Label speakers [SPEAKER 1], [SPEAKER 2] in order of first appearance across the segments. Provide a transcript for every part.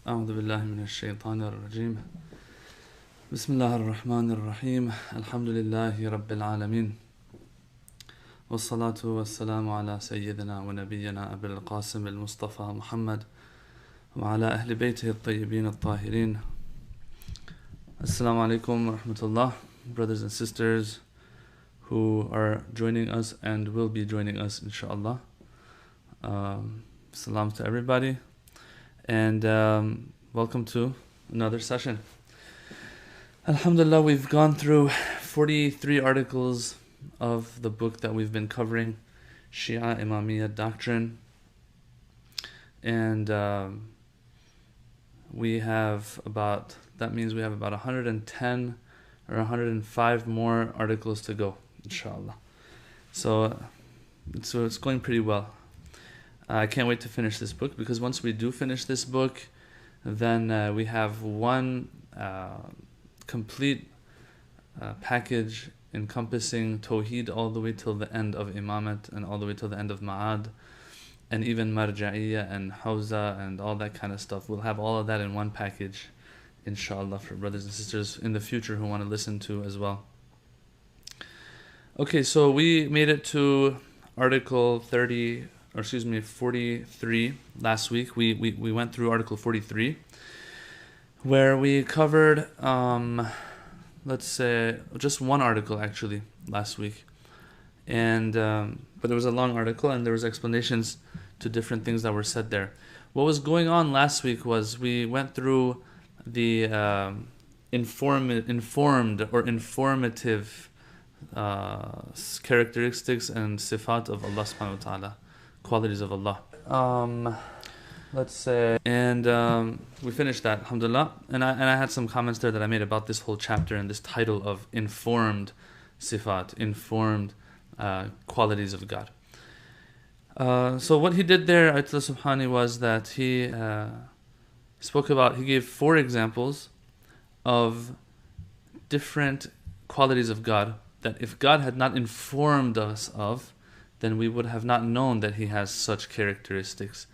[SPEAKER 1] أعوذ بالله من الشيطان الرجيم بسم الله الرحمن الرحيم الحمد لله رب العالمين والصلاة والسلام على سيدنا ونبينا أبي القاسم المصطفى محمد وعلى أهل بيته الطيبين الطاهرين. Assalamu alaikum wa rahmatullah, brothers and sisters who are joining us and will be joining us inshallah. Salam to everybody and welcome to another session. Alhamdulillah, we've gone through 43 articles of the book that we've been covering, Shia Imamiyya Doctrine, and we have about 110 or 105 more articles to go, inshallah. So it's going pretty well. I can't wait to finish this book, because once we do finish this book, then we have one complete package encompassing Tawheed all the way till the end of Imamat and all the way till the end of Ma'ad, and even Marja'iyya and Hawza and all that kind of stuff. We'll have all of that in one package, inshallah, for brothers and sisters in the future who want to listen to as well. Okay, so we made it to article 43 last week. We went through article 43, where we covered let's say just one article actually last week, and but it was a long article and there was explanations to different things that were said there. What was going on last week was we went through the informed or informative characteristics and sifat of Allah subhanahu wa ta'ala, qualities of Allah. Let's say, and we finished that, alhamdulillah, and I had some comments there that I made about this whole chapter and this title of informed sifat, informed qualities of God. So what he did there, Ayatollah Subhani, was that he he gave 4 examples of different qualities of God that if God had not informed us of, then we would have not known that he has such characteristics.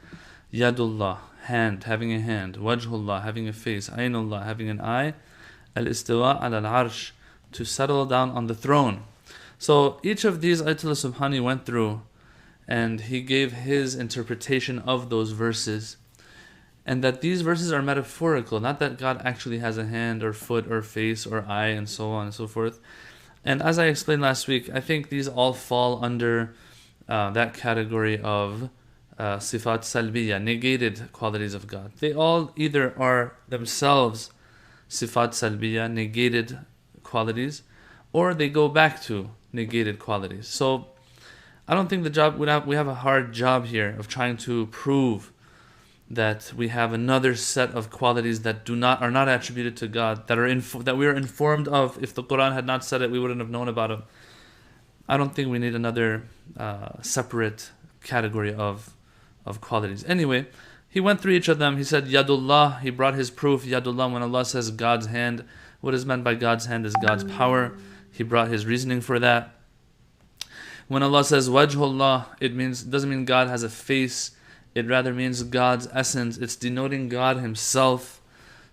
[SPEAKER 1] Yadullah, hand, having a hand. Wajhullah, having a face. Aynullah, having an eye. Al-istiwa al-arsh, to settle down on the throne. So each of these Ayatollah Subhani went through and he gave his interpretation of those verses, and that these verses are metaphorical, not that God actually has a hand or foot or face or eye and so on and so forth. And as I explained last week, I think these all fall under that category of sifat salbiya, negated qualities of God. They all either are themselves sifat salbiya, negated qualities, or they go back to negated qualities. So I don't think we have a hard job here of trying to prove that we have another set of qualities that are not attributed to God, that we are informed of. If the Quran had not said it, we wouldn't have known about it. I don't think we need another separate category of qualities. Anyway, he went through each of them. He said Yadullah, he brought his proof. Yadullah, when Allah says God's hand, what is meant by God's hand is God's power. He brought his reasoning for that. When Allah says Wajhullah, it doesn't mean God has a face. It rather means God's essence. It's denoting God himself.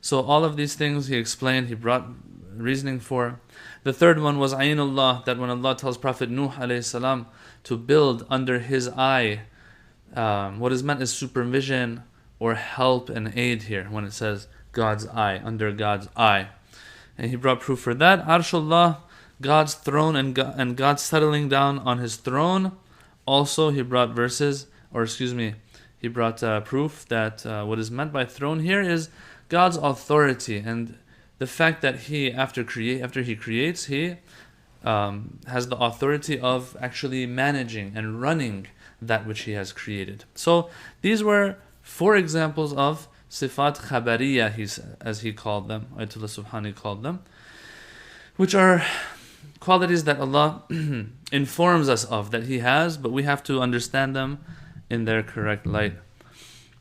[SPEAKER 1] So all of these things he explained, he brought reasoning for. The third one was Aynullah, that when Allah tells Prophet Nuh alayhi salam to build under his eye, what is meant is supervision or help and aid here when it says God's eye, under God's eye. And he brought proof for that. Arshullah, God's throne and God settling down on his throne. Also he brought he brought proof that what is meant by throne here is God's authority, and the fact that he, after he creates, he has the authority of actually managing and running that which he has created. So these were 4 examples of sifat khabariya, as he called them, Ayatollah Subhani called them, which are qualities that Allah informs us of that he has, but we have to understand them in their correct light.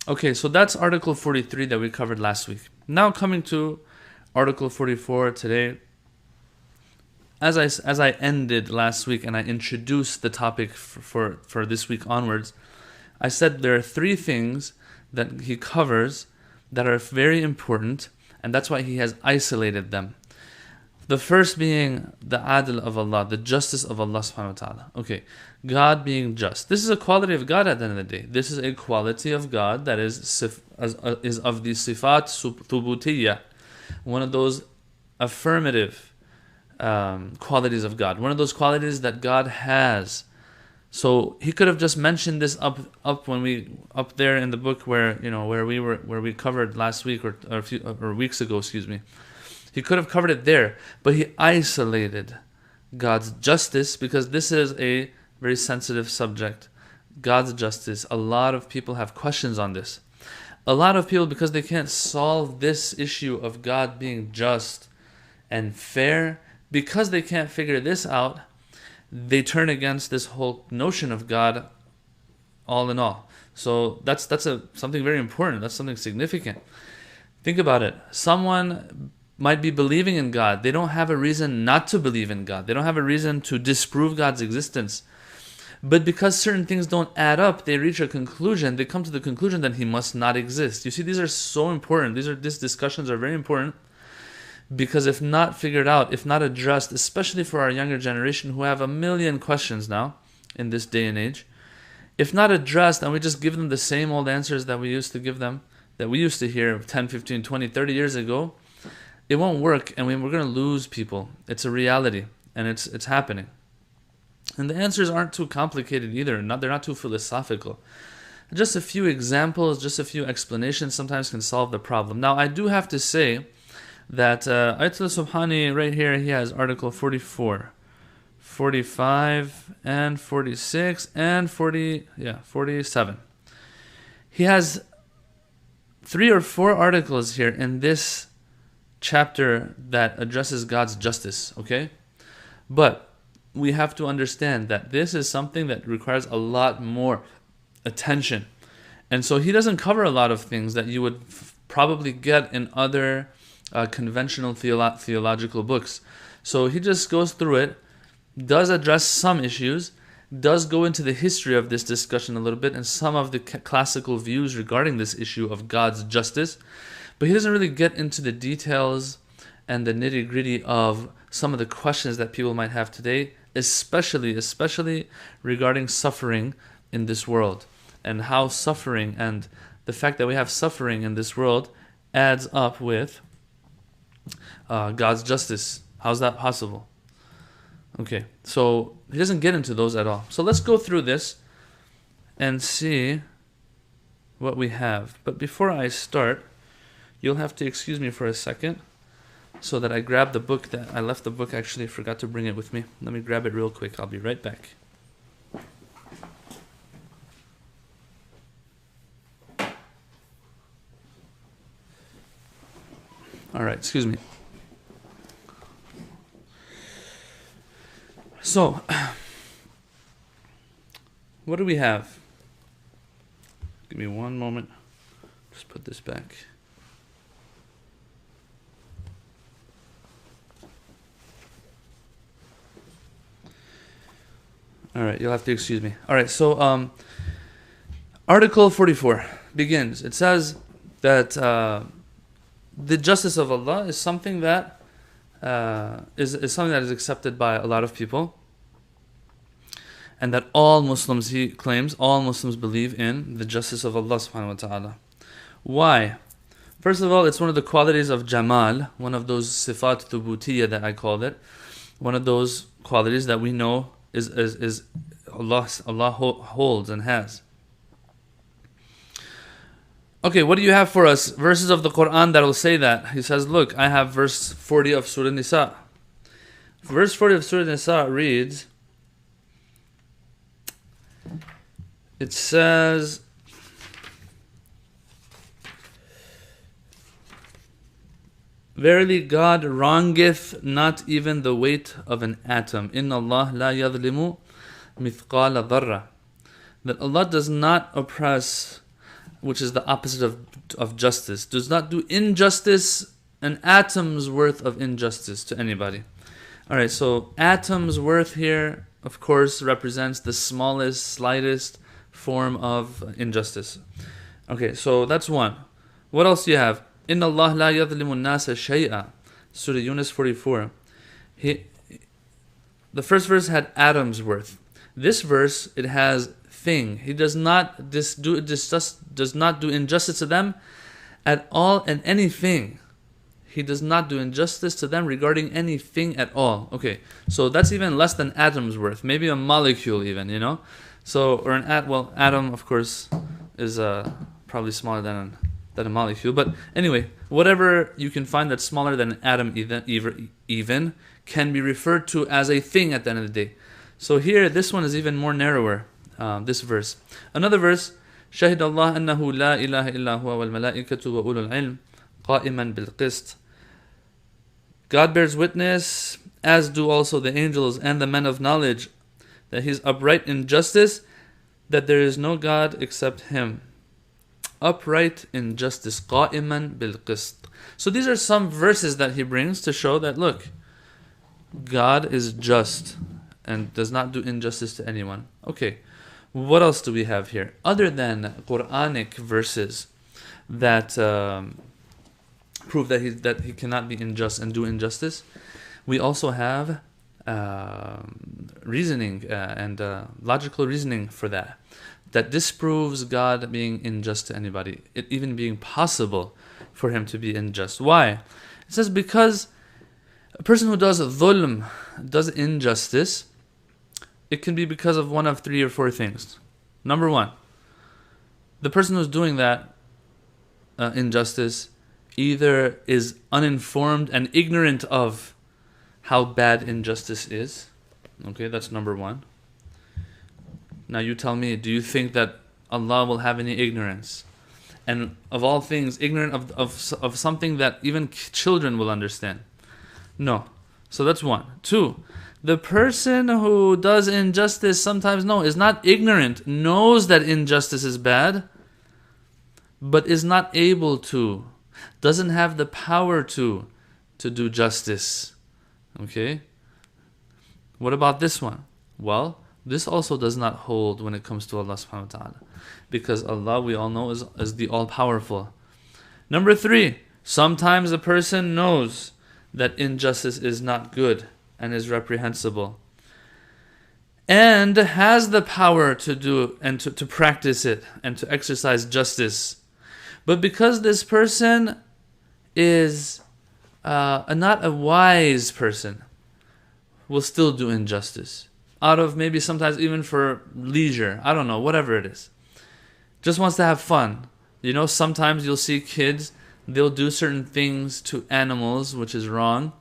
[SPEAKER 1] Okay, so that's article 43 that we covered last week. Now coming to article 44 today. As I ended last week and I introduced the topic for this week onwards, I said there are 3 things that he covers that are very important, and that's why he has isolated them. The first being the adl of Allah, the justice of Allah subhanahu wa ta'ala. Okay, God being just. This is a quality of God at the end of the day. This is a quality of God that is of the sifat thubutiyya, one of those affirmative qualities of God, one of those qualities that God has. So he could have just mentioned this up there in the book where we covered last week or weeks ago, excuse me. He could have covered it there, but he isolated God's justice because this is a very sensitive subject. God's justice. A lot of people have questions on this. A lot of people, because they can't solve this issue of God being just and fair, because they can't figure this out, they turn against this whole notion of God all in all. So that's something very important. That's something significant. Think about it. Someone might be believing in God. They don't have a reason not to believe in God. They don't have a reason to disprove God's existence. But because certain things don't add up, they reach a conclusion. They come to the conclusion that he must not exist. You see, these are so important. These discussions are very important because if not figured out, if not addressed, especially for our younger generation who have a million questions now in this day and age, if not addressed and we just give them the same old answers that we used to give them, that we used to hear 10, 15, 20, 30 years ago, it won't work, and we're going to lose people. It's a reality, and it's happening. And the answers aren't too complicated either. They're not too philosophical. Just a few examples, just a few explanations sometimes can solve the problem. Now, I do have to say that Ayatollah Subhani, right here, he has article 44, 45, and 46, and 47. He has 3 or 4 articles here in this chapter that addresses God's justice, okay? But we have to understand that this is something that requires a lot more attention. And so he doesn't cover a lot of things that you would probably get in other conventional theological books. So he just goes through it, does address some issues, does go into the history of this discussion a little bit and some of the classical views regarding this issue of God's justice. But he doesn't really get into the details and the nitty-gritty of some of the questions that people might have today, especially regarding suffering in this world and how suffering and the fact that we have suffering in this world adds up with God's justice. How's that possible? Okay, so he doesn't get into those at all. So let's go through this and see what we have. But before I start, you'll have to excuse me for a second so that I grab the book. That I left the book, actually forgot to bring it with me. Let me grab it real quick. I'll be right back. All right, excuse me. So, what do we have? Give me one moment. Just put this back. All right, you'll have to excuse me. All right, so Article 44 begins. It says that the justice of Allah is something that is something that is accepted by a lot of people, and that all Muslims, he claims, all Muslims believe in the justice of Allah subhanahu wa ta'ala. Why? First of all, it's one of the qualities of Jamal, one of those sifat thubutiyya that I called it, one of those qualities that we know is Allah holds and has. Okay, what do you have for us? Verses of the Quran that will say that. He says, look, I have verse 40 of Surah Nisa. Verse 40 of Surah Nisa reads, it says, verily God wrongeth not even the weight of an atom. Inna Allah la yadlimu mithqala dharra. That Allah does not oppress, which is the opposite of justice, does not do injustice, an atom's worth of injustice to anybody. Alright, so atom's worth here, of course, represents the smallest, slightest form of injustice. Okay, so that's one. What else do you have? Inna Allah la yadhlimu an-nasa shay'a. Surah Yunus 44. The first verse had atoms worth. This verse, it has thing. He does not do injustice to them at all and anything. He does not do injustice to them regarding anything at all. Okay, so that's even less than atoms worth. Maybe a molecule even, you know? So, or atom, of course, is probably smaller than a molecule. But anyway, whatever you can find that's smaller than an atom even can be referred to as a thing at the end of the day. So here, this one is even more narrower, this verse. Another verse, شَهِدَ اللَّهُ أَنَّهُ لَا إِلَهَ إِلَّا هُوَ وَالْمَلَائِكَةُ وَأُولُو الْعِلْمِ قَائِمًا بِالْقِسْطِ. God bears witness, as do also the angels and the men of knowledge, that He is upright in justice, that there is no God except Him. Upright in justice, قَائِمًا بِالْقِسْطِ. So these are some verses that he brings to show that, look, God is just and does not do injustice to anyone. Okay, what else do we have here? Other than Quranic verses that prove that he cannot be unjust and do injustice, we also have reasoning and logical reasoning for that disproves God being unjust to anybody, it even being possible for Him to be unjust. Why? It says because a person who does dhulm, does injustice, it can be because of one of 3 or 4 things. Number 1, the person who's doing that injustice either is uninformed and ignorant of how bad injustice is. Okay, that's number 1. Now you tell me, do you think that Allah will have any ignorance? And of all things, ignorant of something that even children will understand? No. So that's 1. 2, the person who does injustice sometimes is not ignorant, knows that injustice is bad, but is not able to, doesn't have the power to do justice. Okay? What about this one? Well, this also does not hold when it comes to Allah subhanahu wa ta'ala, because Allah, we all know, is the all-powerful. Number 3, sometimes a person knows that injustice is not good and is reprehensible, and has the power to do and to practice it and to exercise justice. But because this person is not a wise person, will still do injustice. Out of maybe sometimes even for leisure, I don't know, whatever it is. Just wants to have fun. You know, sometimes you'll see kids, they'll do certain things to animals, which is wrong,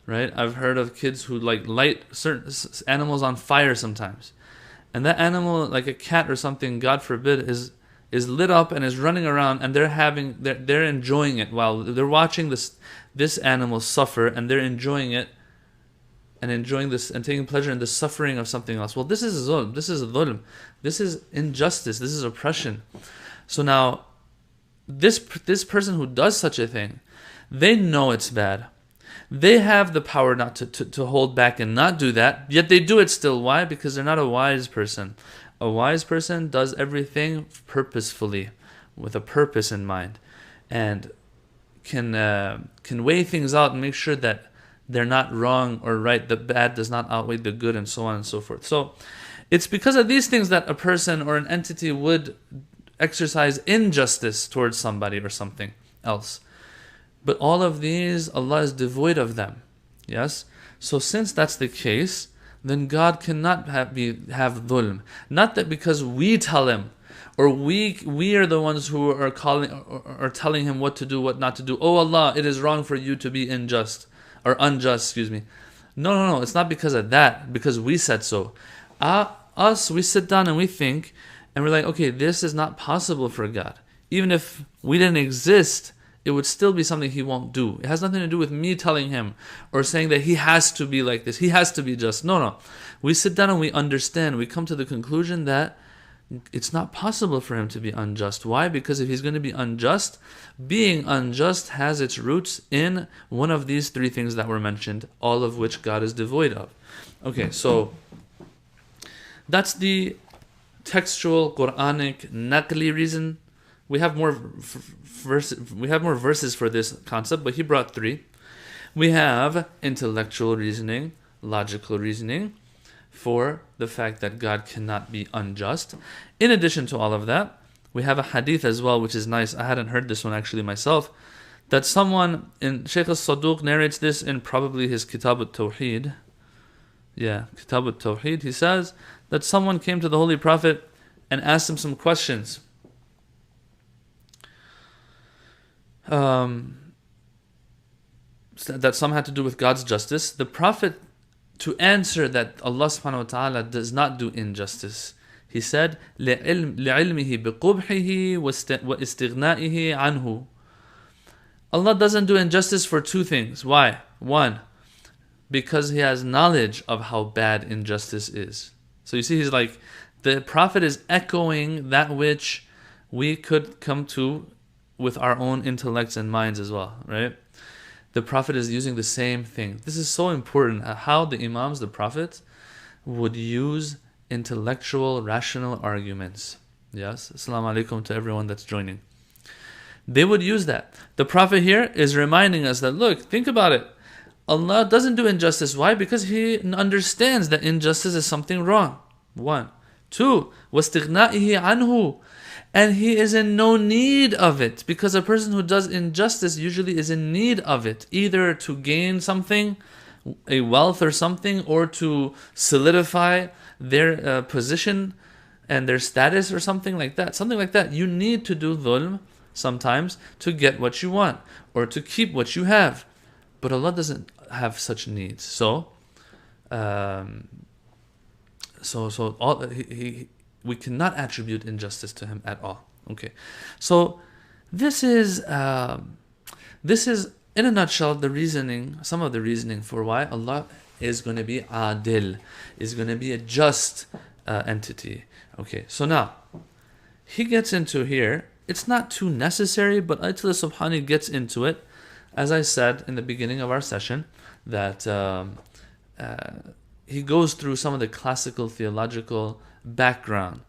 [SPEAKER 1] right? I've heard of kids who light certain animals on fire sometimes. And that animal, like a cat or something, God forbid, is lit up and is running around, and they're enjoying it while they're watching this animal suffer, and they're enjoying it. And enjoying this and taking pleasure in the suffering of something else. Well, this is zulm. This is dhulm. This is injustice. This is oppression. So now, this person who does such a thing, they know it's bad. They have the power not to hold back and not do that, yet they do it still. Why? Because they're not a wise person. A wise person does everything purposefully, with a purpose in mind, and can weigh things out and make sure that they're not wrong or right, the bad does not outweigh the good, and so on and so forth. So it's because of these things that a person or an entity would exercise injustice towards somebody or something else. But all of these, Allah is devoid of them. Yes? So since that's the case, then God cannot have dhulm. Not that because we tell Him, or we are the ones who are calling or telling Him what to do, what not to do. Oh Allah, it is wrong for you to be unjust. No, it's not because of that, because we said so. We sit down and we think, and we're like, okay, this is not possible for God. Even if we didn't exist, it would still be something He won't do. It has nothing to do with me telling Him or saying that He has to be like this, He has to be just. No. We sit down and we understand, we come to the conclusion that it's not possible for Him to be unjust. Why? Because if He's going to be unjust, being unjust has its roots in one of these 3 things that were mentioned, all of which God is devoid of. Okay, so that's the textual, Quranic, naqli reason We have more verses for this concept, but he brought 3. We have intellectual reasoning, logical reasoning, for the fact that God cannot be unjust. In addition to all of that, we have a hadith as well, which is nice. I hadn't heard this one actually myself. That someone, in Shaykh al-Saduq narrates this in probably his Kitab al-Tawheed. Yeah, Kitab al-Tawheed. He says that someone came to the Holy Prophet and asked him some questions. That some had to do with God's justice. The Prophet, to answer that Allah subhanahu wa ta'ala does not do injustice, he said, لِعِلْمِهِ بِقُبْحِهِ وَإِسْتِغْنَائِهِ عَنْهُ. Allah doesn't do injustice for 2 things. Why? 1, because He has knowledge of how bad injustice is. So you see, he's like, the Prophet is echoing that which we could come to with our own intellects and minds as well, right? The Prophet is using the same thing. This is so important, how the Imams, the Prophets, would use intellectual, rational arguments. Yes, Assalamu alaikum to everyone that's joining. They would use that. The Prophet here is reminding us that, look, think about it. Allah doesn't do injustice. Why? Because He understands that injustice is something wrong. 1. 2. وَاسْتِغْنَائِهِ عَنْهُ. And He is in no need of it. Because a person who does injustice usually is in need of it. Either to gain something, a wealth or something, or to solidify their position and their status or something like that. Something like that. You need to do dhulm sometimes to get what you want or to keep what you have. But Allah doesn't have such needs. So we cannot attribute injustice to Him at all. Okay, so this is in a nutshell the reasoning, some of the reasoning for why Allah is going to be adil, is going to be a just entity. Okay, so now he gets into here. It's not too necessary, but Ayatollah Subhani gets into it. As I said in the beginning of our session, that he goes through some of the classical theological background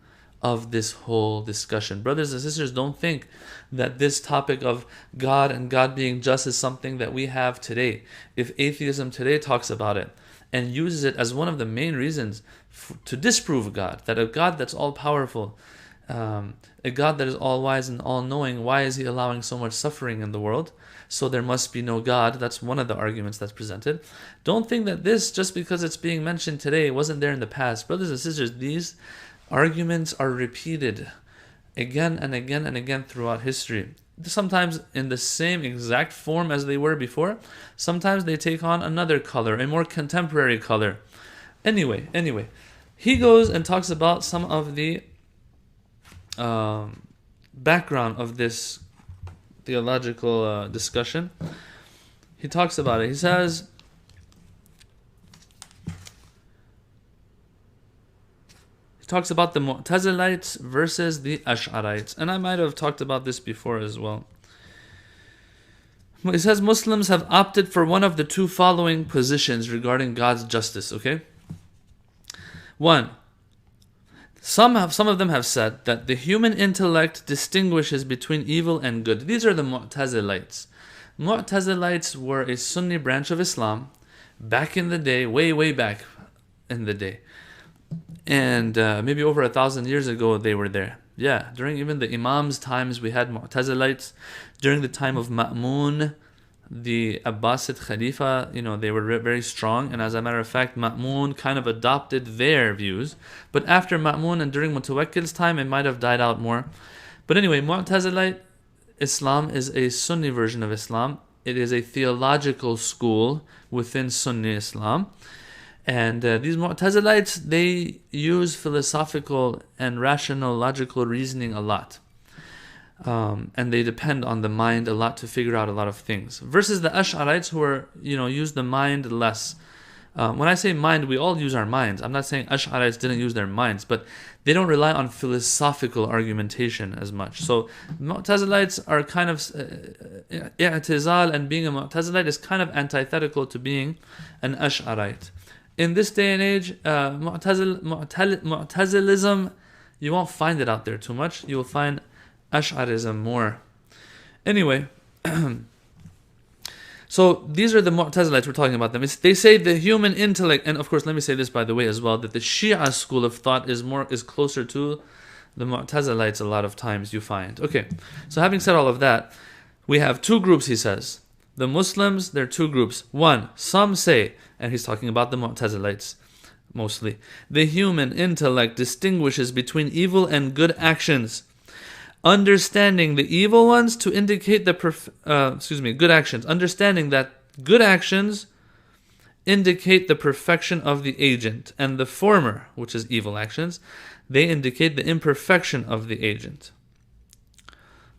[SPEAKER 1] of this whole discussion. Brothers and sisters, don't think that this topic of God and God being just is something that we have today. If atheism today talks about it and uses it as one of the main reasons to disprove God, that a God that's all-powerful, a God that is all-wise and all-knowing, why is He allowing so much suffering in the world? So there must be no God. That's one of the arguments that's presented. Don't think that this, just because it's being mentioned today, wasn't there in the past. Brothers and sisters, these arguments are repeated again and again and again throughout history. Sometimes in the same exact form as they were before. Sometimes they take on another color, a more contemporary color. Anyway, he goes and talks about some of the background of this theological discussion. He talks about it. He says, he talks about the Mu'tazilites versus the Ash'arites. And I might have talked about this before as well. He says Muslims have opted for one of the 2 following positions regarding God's justice. Okay? 1. Some of them have said that the human intellect distinguishes between evil and good. These are the Mu'tazilites. Mu'tazilites were a Sunni branch of Islam back in the day, way back in the day. And maybe over 1,000 years ago they were there. Yeah, during even the Imam's times we had Mu'tazilites. During the time of Ma'mun, the Abbasid Khalifa, they were very strong, and as a matter of fact, Ma'mun kind of adopted their views. But after Ma'mun and during Mutawakkil's time, it might have died out more. But anyway, Mu'tazilite Islam is a Sunni version of Islam. It is a theological school within Sunni Islam. And these Mu'tazilites, they use philosophical and rational, logical reasoning a lot. And they depend on the mind a lot to figure out a lot of things. Versus the Ash'arites who are, use the mind less. When I say mind, we all use our minds. I'm not saying Ash'arites didn't use their minds, but they don't rely on philosophical argumentation as much. So Mu'tazilites are kind of i'tizal, and being a Mu'tazilite is kind of antithetical to being an Ash'arite. In this day and age, Mu'tazilism, you won't find it out there too much. You will find Ash'arism more. Anyway, so these are the Mu'tazilites, we're talking about them. They say the human intellect, and of course, let me say this by the way as well, that the Shia school of thought is closer to the Mu'tazilites a lot of times, you find. Okay, so having said all of that, we have two groups, he says. The Muslims, there are two groups. One, some say, and he's talking about the Mu'tazilites mostly, the human intellect distinguishes between evil and good actions, understanding the evil ones to indicate the good actions, understanding that good actions indicate the perfection of the agent, and the former, which is evil actions, they indicate the imperfection of the agent.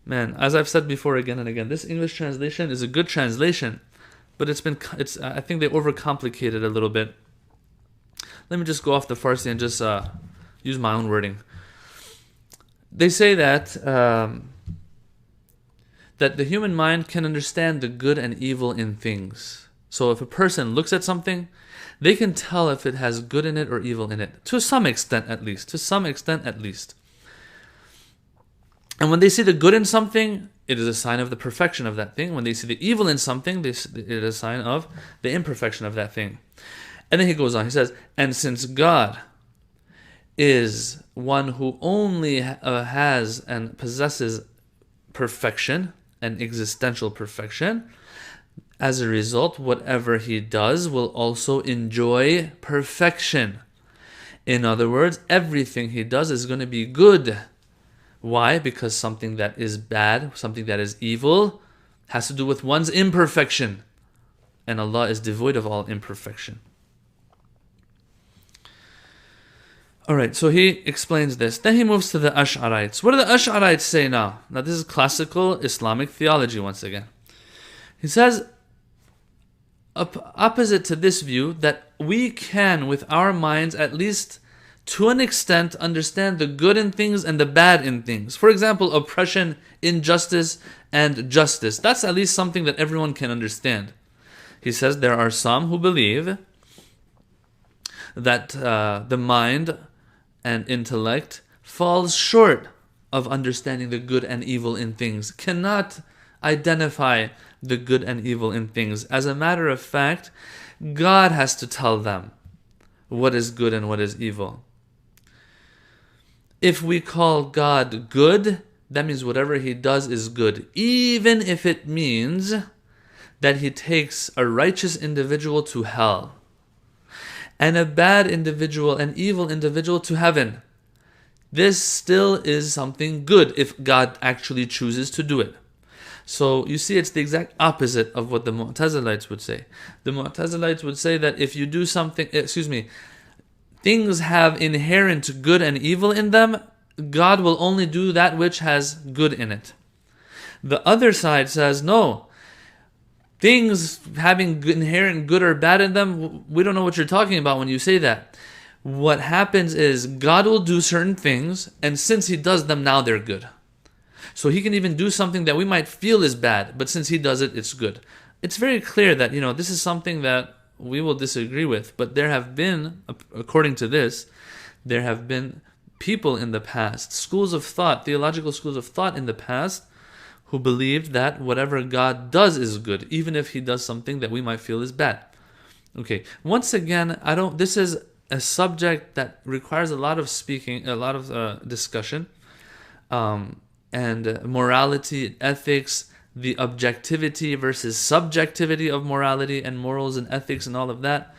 [SPEAKER 1] Man, as I've said before again and again, this English translation is a good translation, but I think they overcomplicate it a little bit. Let me just go off the Farsi and just use my own wording. They say that that the human mind can understand the good and evil in things. So if a person looks at something, they can tell if it has good in it or evil in it, to some extent at least. And when they see the good in something, it is a sign of the perfection of that thing. When they see the evil in something, it is a sign of the imperfection of that thing. And then he goes on, he says, and since God is one who only has and possesses perfection and existential perfection, as a result, whatever he does will also enjoy perfection. In other words, everything he does is going to be good. Why? Because something that is bad, something that is evil, has to do with one's imperfection. And Allah is devoid of all imperfection. Alright, so he explains this. Then he moves to the Ash'arites. What do the Ash'arites say now? Now this is classical Islamic theology once again. He says, opposite to this view, that we can with our minds at least to an extent understand the good in things and the bad in things. For example, oppression, injustice, and justice. That's at least something that everyone can understand. He says there are some who believe that the mind and intellect falls short of understanding the good and evil in things, cannot identify the good and evil in things. As a matter of fact, God has to tell them what is good and what is evil. If we call God good, that means whatever he does is good, even if it means that he takes a righteous individual to hell and a bad individual, an evil individual, to heaven. This still is something good if God actually chooses to do it. So you see, it's the exact opposite of what the Mu'tazilites would say. The Mu'tazilites would say that if you do something, things have inherent good and evil in them, God will only do that which has good in it. The other side says, no, things having inherent good or bad in them, we don't know what you're talking about when you say that. What happens is God will do certain things, and since he does them, now they're good. So he can even do something that we might feel is bad, but since he does it, it's good. It's very clear that, this is something that we will disagree with, but there have been, according to this, there have been people in the past, schools of thought, theological schools of thought in the past, who believed that whatever God does is good, even if he does something that we might feel is bad. Okay, once again, this is a subject that requires a lot of speaking, a lot of discussion, and morality, ethics, the objectivity versus subjectivity of morality and morals and ethics and all of that.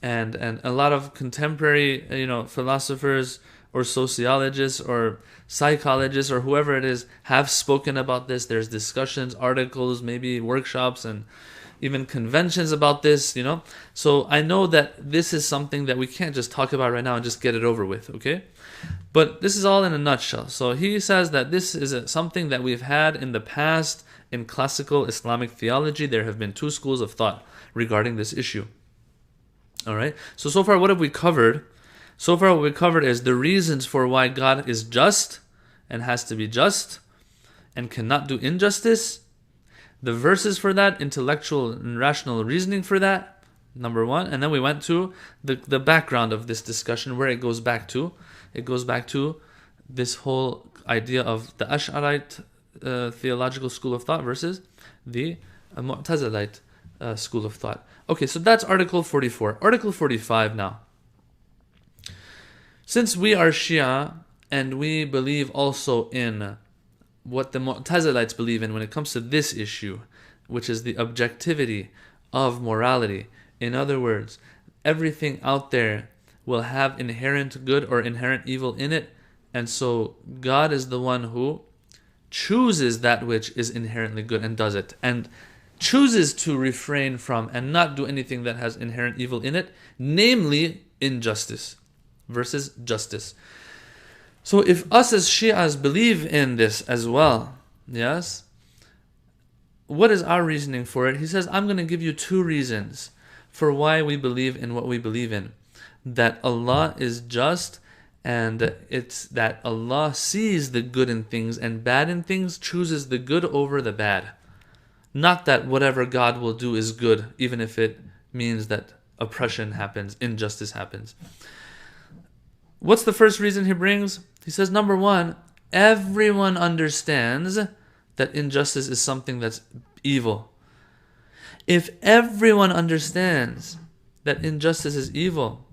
[SPEAKER 1] And a lot of contemporary, philosophers or sociologists or psychologists or whoever it is have spoken about this. There's discussions, articles, maybe workshops, and even conventions about this, So I know that this is something that we can't just talk about right now and just get it over with, okay? But this is all in a nutshell. So he says that this is something that we've had in the past in classical Islamic theology. There have been two schools of thought regarding this issue. All right? So far what have we covered? So far what we covered is the reasons for why God is just and has to be just and cannot do injustice. The verses for that, intellectual and rational reasoning for that, number one. And then we went to the background of this discussion, where it goes back to. It goes back to this whole idea of the Ash'arite theological school of thought versus the Mu'tazilite school of thought. Okay, so that's Article 44. Article 45 now. Since we are Shia and we believe also in what the Mu'tazilites believe in when it comes to this issue, which is the objectivity of morality. In other words, everything out there will have inherent good or inherent evil in it, and so God is the one who chooses that which is inherently good and does it, and chooses to refrain from and not do anything that has inherent evil in it, namely injustice versus justice. So if us as Shias believe in this as well, yes, what is our reasoning for it? He says, I'm going to give you 2 reasons for why we believe in what we believe in. That Allah is just, and it's that Allah sees the good in things and bad in things, chooses the good over the bad. Not that whatever God will do is good, even if it means that oppression happens, injustice happens. What's the first reason he brings? He says, number 1, everyone understands that injustice is something that's evil. If everyone understands that injustice is evil,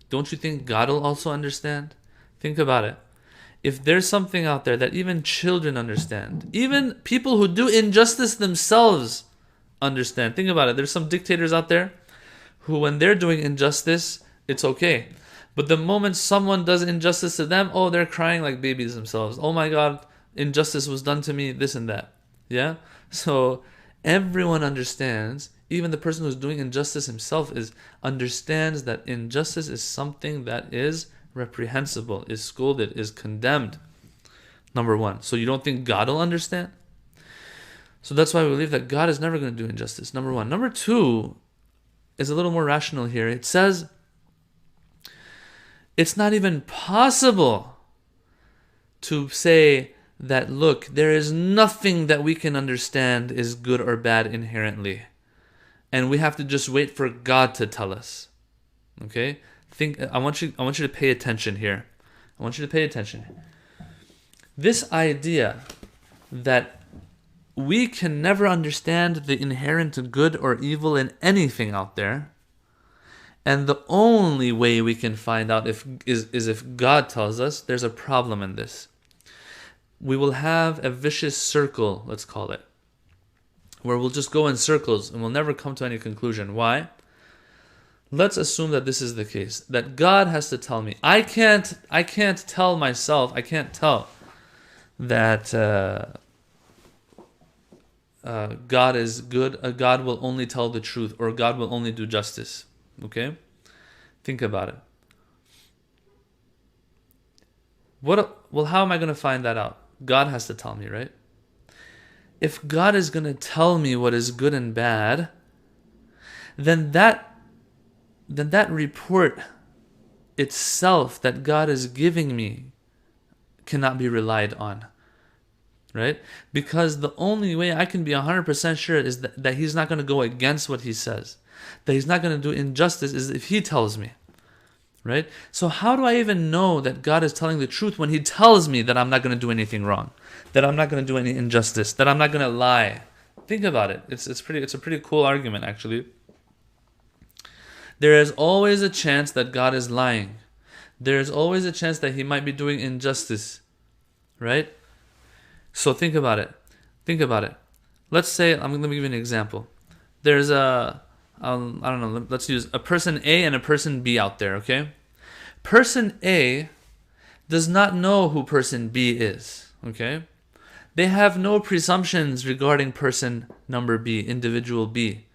[SPEAKER 1] don't you think God will also understand? Think about it. If there's something out there that even children understand, even people who do injustice themselves understand. Think about it. There's some dictators out there who, when they're doing injustice, it's okay. But the moment someone does injustice to them, oh, they're crying like babies themselves. Oh my God, injustice was done to me, this and that. Yeah? So everyone understands, even the person who's doing injustice himself understands that injustice is something that is reprehensible, is scolded, is condemned. Number 1. So you don't think God will understand? So that's why we believe that God is never going to do injustice. Number 1. Number 2 is a little more rational here. It says, it's not even possible to say that, look, there is nothing that we can understand is good or bad inherently, and we have to just wait for God to tell us. Okay? I want you to pay attention here. I want you to pay attention. This idea that we can never understand the inherent good or evil in anything out there, and the only way we can find out is if God tells us, there's a problem in this. We will have a vicious circle, let's call it, where we'll just go in circles and we'll never come to any conclusion. Why? Let's assume that this is the case, that God has to tell me. I can't tell myself, I can't tell that God is good, God will only tell the truth, or God will only do justice. Okay? Think about it. Well, how am I going to find that out? God has to tell me, right? If God is going to tell me what is good and bad, then that report itself that God is giving me cannot be relied on. Right? Because the only way I can be 100% sure is that He's not going to go against what He says. That He's not going to do injustice is if He tells me. Right? So how do I even know that God is telling the truth when He tells me that I'm not going to do anything wrong? That I'm not going to do any injustice? That I'm not going to lie? Think about it. It's a pretty cool argument, actually. There is always a chance that God is lying. There is always a chance that He might be doing injustice. Right? So think about it. Think about it. Let's say, let me give you an example. There's I don't know, let's use a person A and a person B out there, okay? Person A does not know who person B is, okay? They have no presumptions regarding person number B, individual B.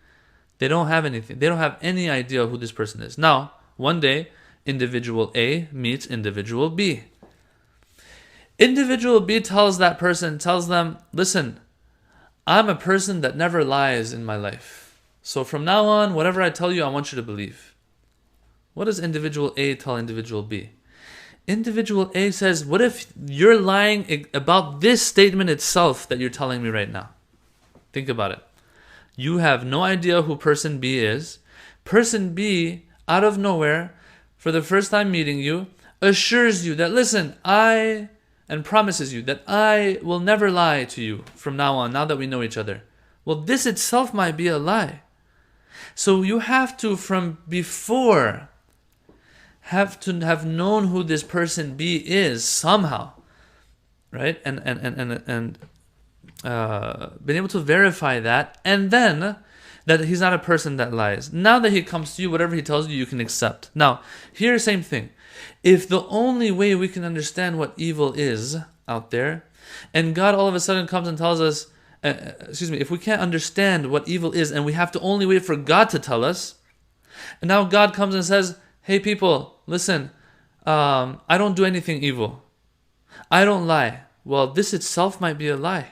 [SPEAKER 1] They don't have anything. They don't have any idea who this person is. Now, one day, individual A meets individual B. Individual B tells them, listen, I'm a person that never lies in my life. So from now on, whatever I tell you, I want you to believe. What does individual A tell individual B? Individual A says, what if you're lying about this statement itself that you're telling me right now? Think about it. You have no idea who person B is. Person B, out of nowhere, for the first time meeting you, assures you that, listen, I and promises you that I will never lie to you from now on, now that we know each other. Well, this itself might be a lie. So you have to, from before, have to have known who this person B is somehow, right? And been able to verify that, and then that he's not a person that lies. Now that he comes to you, whatever he tells you, you can accept. Now, here, same thing. If the only way we can understand what evil is out there, and God all of a sudden comes and tells us, if we can't understand what evil is, and we have to only wait for God to tell us, and now God comes and says, hey people, listen, I don't do anything evil. I don't lie. Well, this itself might be a lie.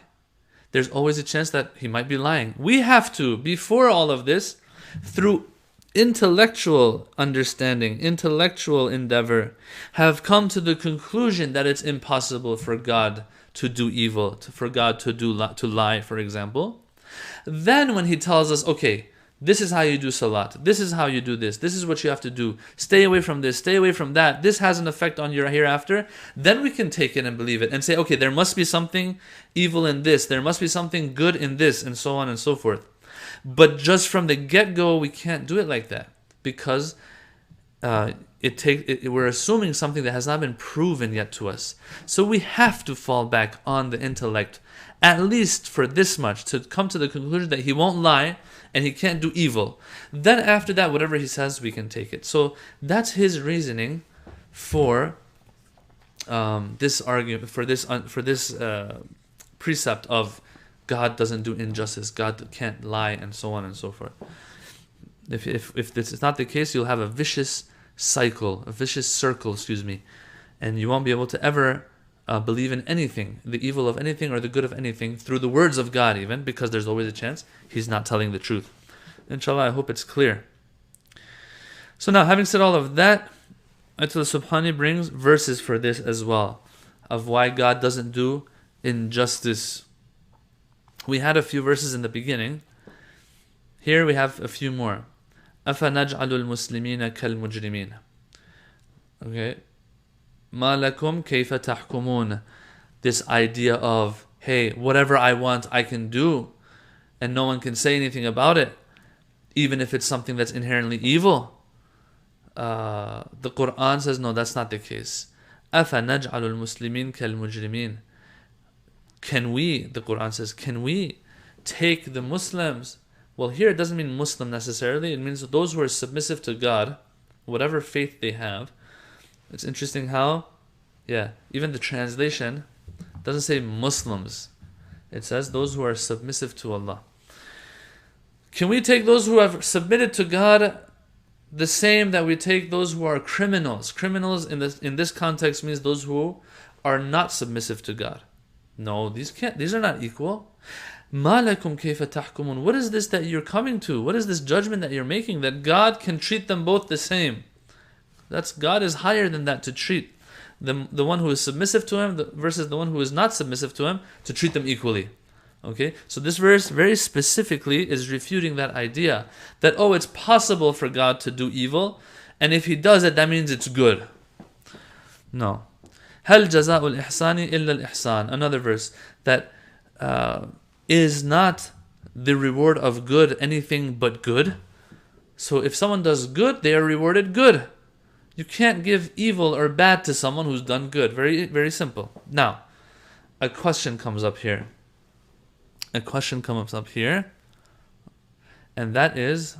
[SPEAKER 1] There's always a chance that he might be lying. We have to, before all of this, through intellectual understanding, intellectual endeavor, have come to the conclusion that it's impossible for God to do evil, for God to lie, for example. Then when he tells us, okay, this is how you do salat, this is how you do this is what you have to do, stay away from this, stay away from that, this has an effect on your hereafter, then we can take it and believe it and say, okay, there must be something evil in this, there must be something good in this, and so on and so forth. But just from the get-go, we can't do it like that, because we're assuming something that has not been proven yet to us. So we have to fall back on the intellect, at least for this much, to come to the conclusion that he won't lie and he can't do evil. Then after that, whatever he says, we can take it. So that's his reasoning for this argument, for this precept of God doesn't do injustice, God can't lie, and so on and so forth. If this is not the case, you'll have a vicious circle, and you won't be able to ever believe in anything, the evil of anything or the good of anything, through the words of God even, because there's always a chance he's not telling the truth. Inshallah, I hope it's clear. So now, having said all of that, Ayatollah Subhani brings verses for this as well, of why God doesn't do injustice. We had a few verses in the beginning. Here we have a few more. أَفَنَجْعَلُ الْمُسْلِمِينَ كَالْمُجْرِمِينَ. Okay. مَا لَكُمْ كَيْفَ تَحْكُمُونَ. This idea of, hey, whatever I want, I can do, and no one can say anything about it, even if it's something that's inherently evil. The Quran says, no, that's not the case. أَفَنَجْعَلُ الْمُسْلِمِينَ كَالْمُجْرِمِينَ. The Quran says, can we take the Muslims? Well, here it doesn't mean Muslim necessarily. It means those who are submissive to God, whatever faith they have. It's interesting how, even the translation doesn't say Muslims. It says those who are submissive to Allah. Can we take those who have submitted to God the same that we take those who are criminals? Criminals in this context means those who are not submissive to God. No, these are not equal. مَا لَكُمْ كَيْفَ تَحْكُمُونَ. What is this that you're coming to? What is this judgment that you're making? That God can treat them both the same. God is higher than that, to treat the one who is submissive to him versus the one who is not submissive to him, to treat them equally. Okay? So this verse very specifically is refuting that idea that, it's possible for God to do evil, and if he does it, that means it's good. No. هَلْ جَزَاءُ الْإِحْسَانِ إِلَّا الْإِحْسَانِ. Another verse, that is not the reward of good anything but good. So if someone does good, they are rewarded good. You can't give evil or bad to someone who's done good. Very, very simple. Now, a question comes up here. And that is,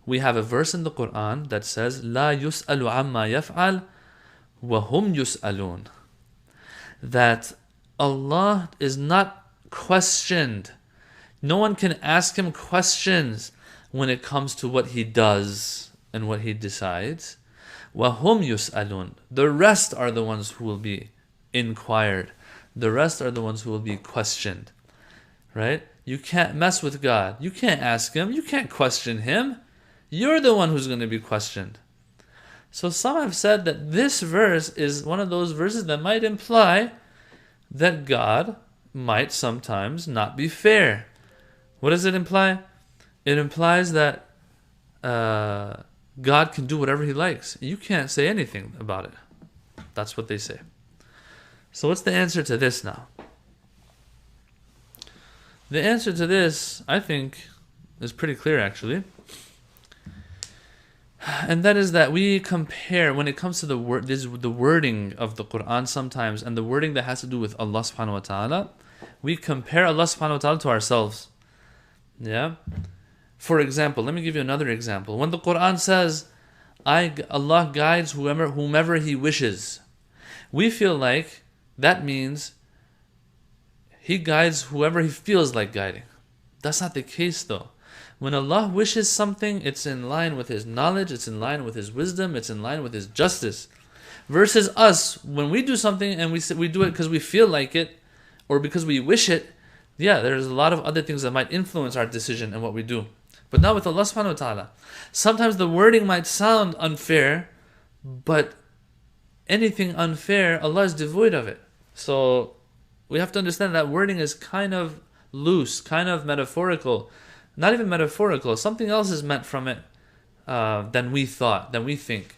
[SPEAKER 1] we have a verse in the Quran that says, لا يسأل عما يفعل وهم يسألون. That Allah is not questioned. No one can ask him questions when it comes to what he does and what he decides. وَهُمْ يُسْأَلُونَ. The rest are the ones who will be inquired. The rest are the ones who will be questioned. Right? You can't mess with God. You can't ask him. You can't question him. You're the one who's going to be questioned. So some have said that this verse is one of those verses that might imply that God might sometimes not be fair. What does it imply? It implies that God can do whatever he likes. You can't say anything about it. That's what they say. So what's the answer to this now? The answer to this, I think, is pretty clear actually. And that is that we compare, when it comes to the wording of the Quran sometimes, and the wording that has to do with Allah subhanahu wa ta'ala, we compare Allah subhanahu wa ta'ala to ourselves. Yeah? For example, let me give you another example. When the Quran says, Allah guides whomever He wishes, we feel like that means He guides whoever He feels like guiding. That's not the case though. When Allah wishes something, it's in line with His knowledge, it's in line with His wisdom, it's in line with His justice. Versus us, when we do something and we do it because we feel like it, or because we wish it, yeah, there's a lot of other things that might influence our decision and what we do. But not with Allah subhanahu wa ta'ala. Sometimes the wording might sound unfair, but anything unfair, Allah is devoid of it. So we have to understand that wording is kind of loose, kind of metaphorical. Not even metaphorical. Something else is meant from it than we thought, than we think.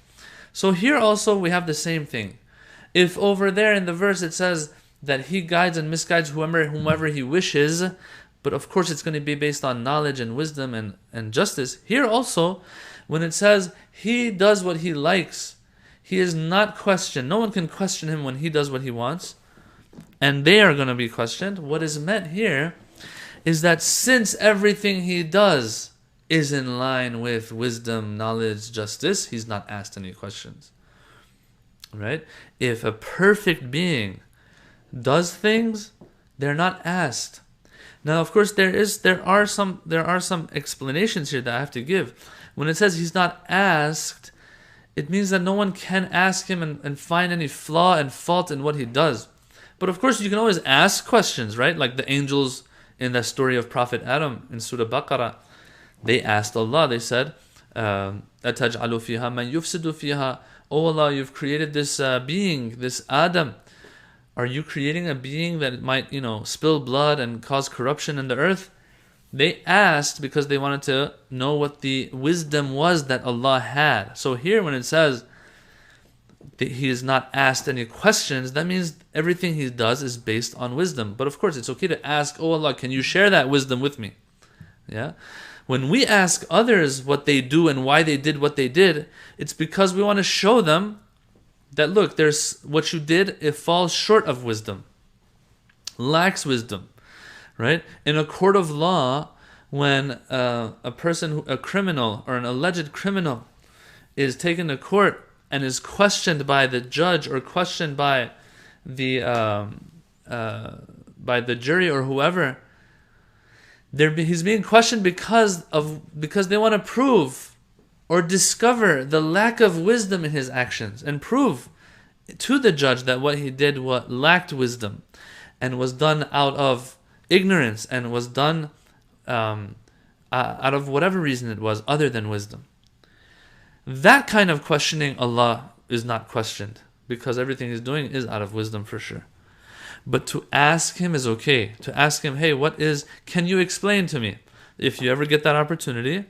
[SPEAKER 1] So here also we have the same thing. If over there in the verse it says that He guides and misguides whomever He wishes, but of course it's going to be based on knowledge and wisdom and justice. Here also, when it says He does what He likes, He is not questioned. No one can question Him when He does what He wants. And they are going to be questioned. What is meant here is that since everything He does is in line with wisdom, knowledge, justice, He's not asked any questions. Right? If a perfect being does things, they're not asked. Now, of course, there are some explanations here that I have to give. When it says He's not asked, it means that no one can ask Him and find any flaw and fault in what He does. But of course, you can always ask questions, right? Like the angels in the story of Prophet Adam in Surah Baqarah, they asked Allah, they said, أَتَجْعَلُ فِيهَا مَنْ يُفْسِدُ فِيهَا. Oh Allah, You've created this being, this Adam. Are You creating a being that might, spill blood and cause corruption in the earth? They asked because they wanted to know what the wisdom was that Allah had. So here when it says that He is not asked any questions, that means everything He does is based on wisdom. But of course, it's okay to ask, oh Allah, can You share that wisdom with me? Yeah. When we ask others what they do and why they did what they did, it's because we want to show them that, look, there's what you did, it falls short of wisdom, lacks wisdom, right? In a court of law, when a criminal or an alleged criminal is taken to court and is questioned by the judge or questioned by the jury or whoever, he's being questioned because they want to prove or discover the lack of wisdom in his actions and prove to the judge that what he did lacked wisdom and was done out of ignorance and was done out of whatever reason it was other than wisdom. That kind of questioning Allah is not questioned because everything He's doing is out of wisdom for sure. But to ask Him is okay. To ask Him, hey, can you explain to me? If you ever get that opportunity,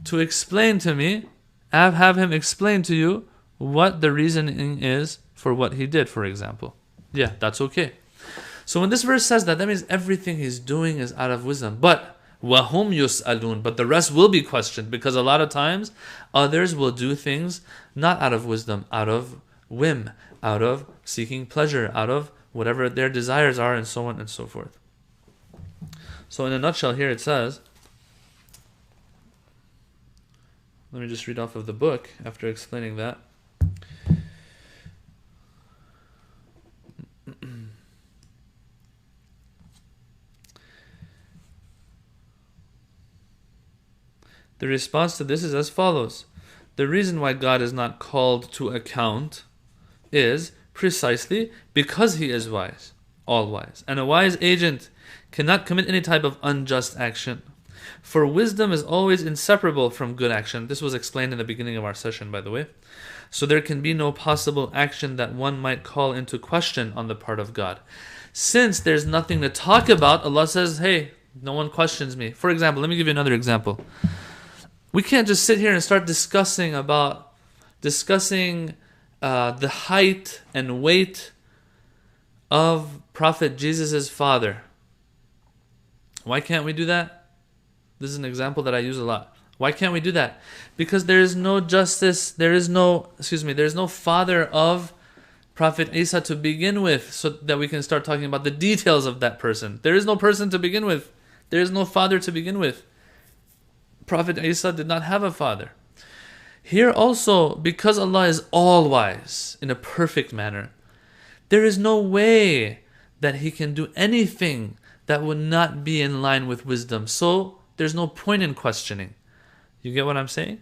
[SPEAKER 1] to explain to me, have Him explain to you what the reasoning is for what He did, for example. Yeah, that's okay. So when this verse says that means everything He's doing is out of wisdom. But وَهُمْ يُسْأَلُونَ, but the rest will be questioned, because a lot of times others will do things not out of wisdom, out of whim, out of seeking pleasure, out of whatever their desires are, and so on and so forth. So in a nutshell here it says, let me just read off of the book after explaining that. The response to this is as follows. The reason why God is not called to account is precisely because He is wise, all wise. And a wise agent cannot commit any type of unjust action. For wisdom is always inseparable from good action. This was explained in the beginning of our session, by the way. So there can be no possible action that one might call into question on the part of God. Since there's nothing to talk about, Allah says, hey, no one questions me. For example, let me give you another example. We can't just sit here and start discussing the height and weight of Prophet Jesus' father. Why can't we do that? This is an example that I use a lot. Why can't we do that? Because there is no justice, there is no father of Prophet Isa to begin with, so that we can start talking about the details of that person. There is no person to begin with. There is no father to begin with. Prophet Isa did not have a father. Here also, because Allah is all-wise in a perfect manner, there is no way that He can do anything that would not be in line with wisdom. So there's no point in questioning. You get what I'm saying?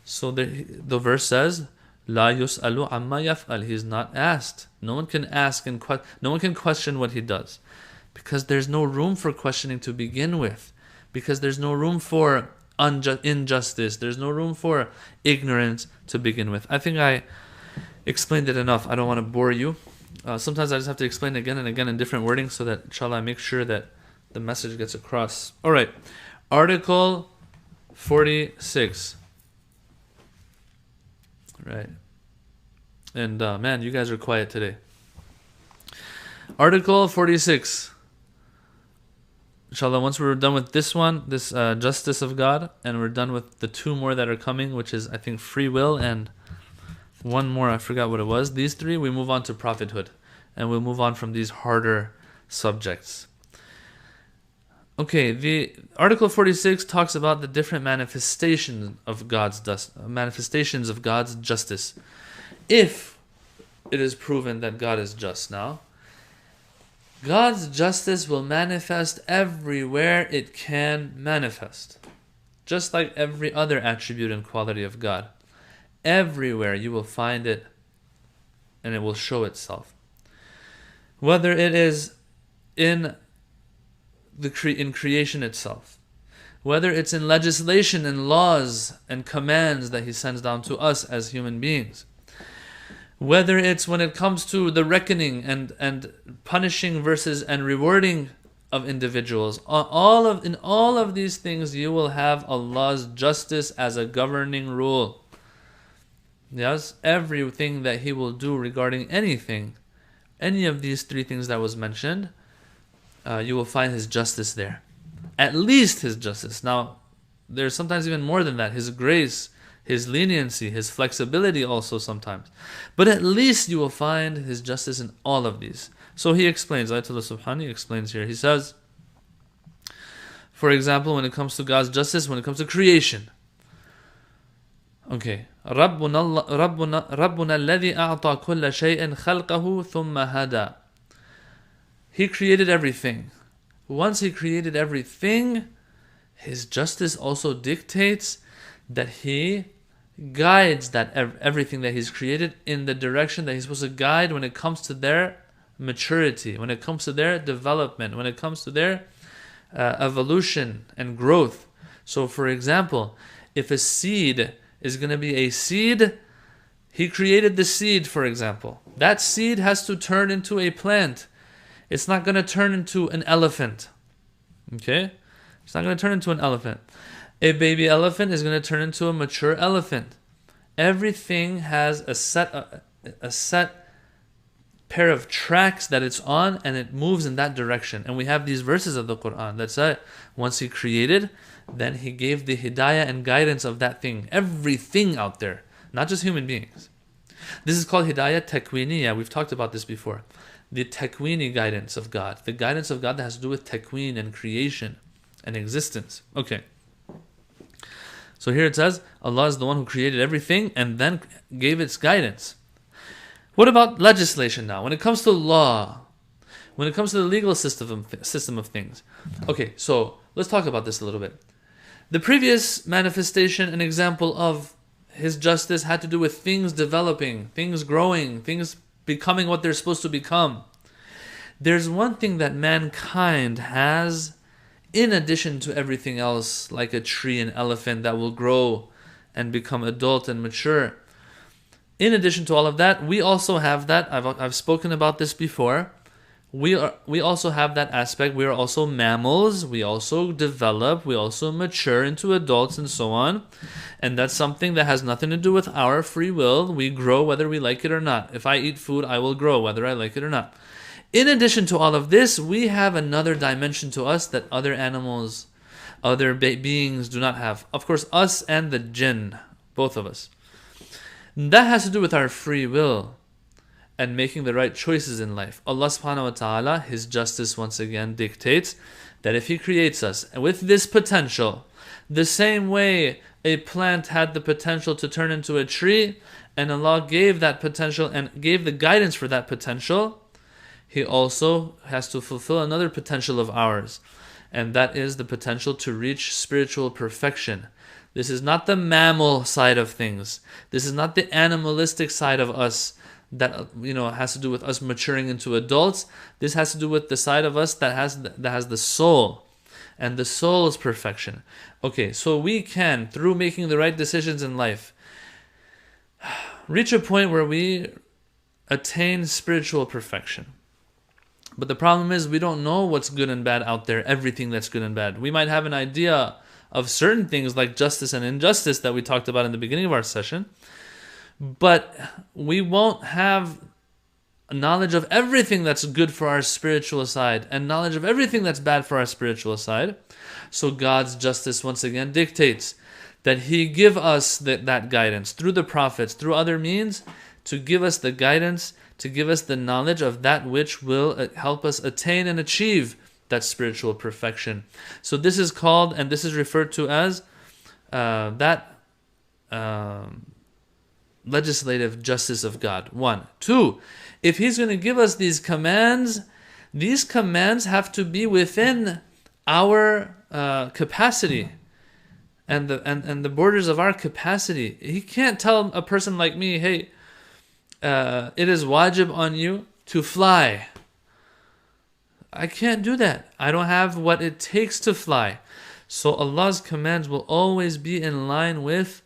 [SPEAKER 1] So the verse says, La yus'alu amma yaf'al. He is not asked. No one can ask and no one can question what He does, because there's no room for questioning to begin with, because there's no room for injustice. There's no room for ignorance to begin with. I think I explained it enough. I don't want to bore you. Sometimes I just have to explain again and again in different wording so that, inshallah, I make sure that the message gets across. All right. Article 46. Right. And man, you guys are quiet today. Article 46. Inshallah, once we're done with this one, this justice of God, and we're done with the two more that are coming, which is, I think, free will, and one more, I forgot what it was. These three, we move on to prophethood, and we'll move on from these harder subjects. Okay, the Article 46 talks about the different manifestations of God's justice. If it is proven that God is just now, God's justice will manifest everywhere it can manifest. Just like every other attribute and quality of God. Everywhere you will find it, and it will show itself. Whether it is in creation itself, whether it's in legislation and laws and commands that He sends down to us as human beings, whether it's when it comes to the reckoning and punishing versus and rewarding of individuals, in all of these things you will have Allah's justice as a governing rule. Yes, everything that He will do regarding anything, any of these three things that was mentioned, you will find His justice there. At least His justice. Now, there's sometimes even more than that. His grace, His leniency, His flexibility also sometimes. But at least you will find His justice in all of these. So He explains, Ayatollah Subhani explains here. He says, for example, when it comes to God's justice, when it comes to creation. Okay. ربنا الذي أعطى كل شيء خلقه ثم هدى. He created everything. Once He created everything, His justice also dictates that He guides that everything that He's created in the direction that He's supposed to guide when it comes to their maturity, when it comes to their development, when it comes to their evolution and growth. So, for example, if a seed is going to be a seed, He created the seed, for example. That seed has to turn into a plant. It's not going to turn into an elephant. Okay? It's not going to turn into an elephant. A baby elephant is going to turn into a mature elephant. Everything has a set pair of tracks that it's on, and it moves in that direction. And we have these verses of the Quran that say, once He created, then He gave the hidayah and guidance of that thing. Everything out there, not just human beings. This is called hidayah takwiniyah. We've talked about this before. The takwini guidance of God. The guidance of God that has to do with takween and creation and existence. Okay. So here it says, Allah is the one who created everything and then gave its guidance. What about legislation now? When it comes to law, when it comes to the legal system of things. Okay, so let's talk about this a little bit. The previous manifestation, an example of His justice, had to do with things developing, things growing, things becoming what they're supposed to become. There's one thing that mankind has, in addition to everything else, like a tree, an elephant that will grow and become adult and mature. In addition to all of that, we also have that. I've spoken about this before. We also have that aspect. We are also mammals. We also develop. We also mature into adults and so on. And that's something that has nothing to do with our free will. We grow whether we like it or not. If I eat food, I will grow whether I like it or not. In addition to all of this, we have another dimension to us that other animals, other beings do not have. Of course, us and the jinn, both of us. That has to do with our free will and making the right choices in life. Allah subhanahu wa ta'ala, His justice once again dictates that if He creates us with this potential, the same way a plant had the potential to turn into a tree, and Allah gave that potential and gave the guidance for that potential, He also has to fulfill another potential of ours, and that is the potential to reach spiritual perfection. This is not the mammal side of things. This is not the animalistic side of us that has to do with us maturing into adults. This has to do with the side of us that has the soul, and the soul's perfection. Okay, so we can, through making the right decisions in life, reach a point where we attain spiritual perfection. But the problem is we don't know what's good and bad out there, everything that's good and bad. We might have an idea of certain things like justice and injustice that we talked about in the beginning of our session, but we won't have knowledge of everything that's good for our spiritual side and knowledge of everything that's bad for our spiritual side. So God's justice once again dictates that He give us that guidance through the prophets, through other means, to give us the guidance, to give us the knowledge of that which will help us attain and achieve that spiritual perfection. So this is called, and this is referred to as legislative justice of God. 1. 2. If He's going to give us these commands have to be within our capacity and the borders of our capacity. He can't tell a person like me, hey, it is wajib on you to fly. I can't do that. I don't have what it takes to fly. So Allah's commands will always be in line with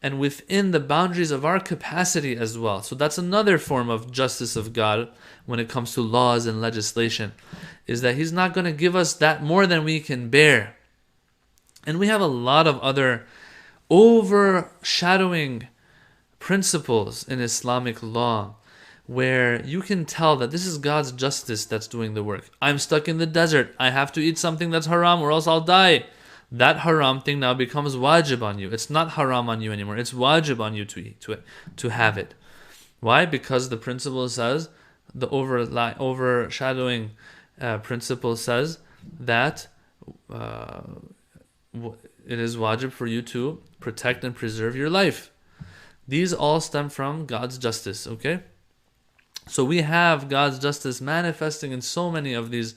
[SPEAKER 1] and within the boundaries of our capacity as well. So that's another form of justice of God when it comes to laws and legislation, is that He's not going to give us that more than we can bear. And we have a lot of other overshadowing principles in Islamic law where you can tell that this is God's justice that's doing the work. I'm stuck in the desert. I have to eat something that's haram or else I'll die. That haram thing now becomes wajib on you. It's not haram on you anymore. It's wajib on you to eat, to have it. Why? Because the principle says, the overshadowing principle says that it is wajib for you to protect and preserve your life. These all stem from God's justice, okay? So we have God's justice manifesting in so many of these